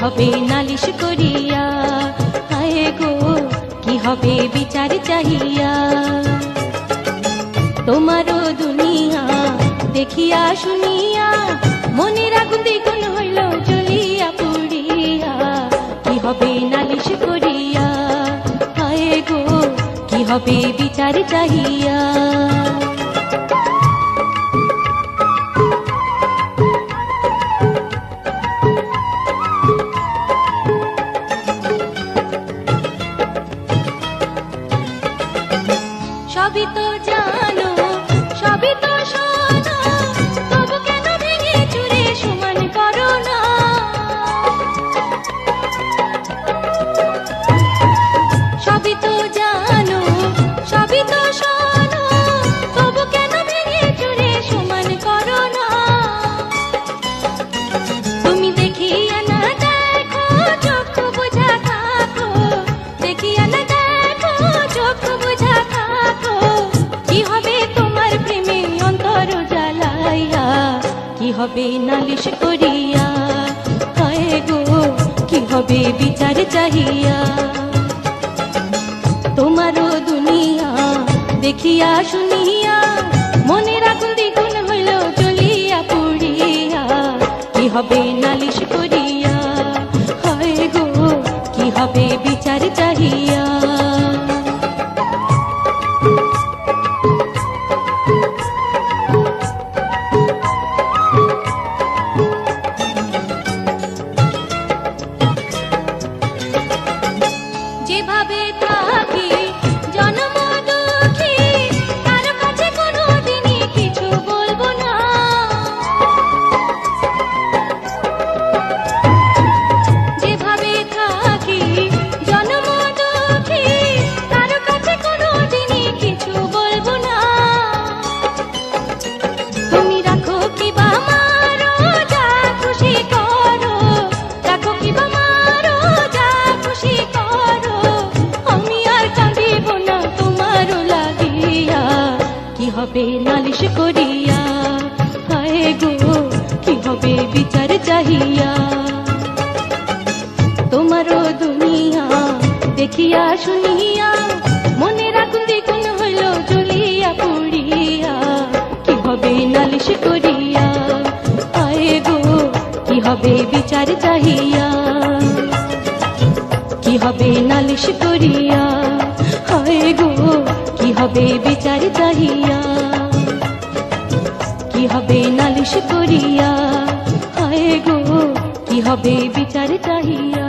হবে নালিশ করিয়া, হায় গো কি হবে বিচার চাহিয়া। তোমারও দুনিয়া দেখিয়া শুনিয়া মনের আগুন দ্বিগুণ হইল জ্বলিয়া পুড়িয়া, কি হবে নালিশ করিয়া, হায় গো কি হবে বিচার চাহিয়া। সবই তো জানো সবই তো শোনো, তবু কেন ভেঙে চুরে সমান করো না। সবই তো জানো সবই তো শোনো, তবু কেন ভেঙে চুরে সমান করো না। তুমি দেখিয়া না দেখো চোখ বুঝা থাকো, দেখিয়া না দেখো চোখ বুঝা থাকো, কি হবে তোমার প্রেমে অন্তর জ্বালাইয়া, কি হবে নালিশ করিয়া, হায় গো কি হবে বিচার চাহিয়া। তোমারও দুনিয়া দেখিয়া শুনিয়া মনের আগুন দ্বিগুণ হইল জ্বলিয়া পুড়িয়া, কি হবে নালিশ করিয়া, হায় গো কি হবে বিচার চাহিয়া। যেভাবে থাকি জন্ম দুঃখী, কারো কাছে কোনোদিনই কিছু বলবো না। যেভাবে থাকি জন্ম দুঃখী, কারো কাছে কোনোদিনই কিছু বলবো না। তুমি রাখো কি বা মারো যা খুশি করো, রাখো কি বা মারো যা খুশি করো, আমি আর কাঁদিব না তোমারও লাগিয়া, কি হবে নালিশ করিয়া, হায় গো কি হবে বিচার চাহিয়া। তোমারও দুনিয়া দেখিয়া শুনিয়া মনের আগুন দ্বিগুণ হইল জ্বলিয়া পুড়িয়া, কি হবে নালিশ করিয়া, হায় গো কি হবে বিচার চাহিয়া। কি হবে নালিশ করিয়া, হায় গো কি হবে বিচার চাহিয়া। কি হবে নালিশ করিয়া, হায় গো কি হবে বিচার চাহিয়া।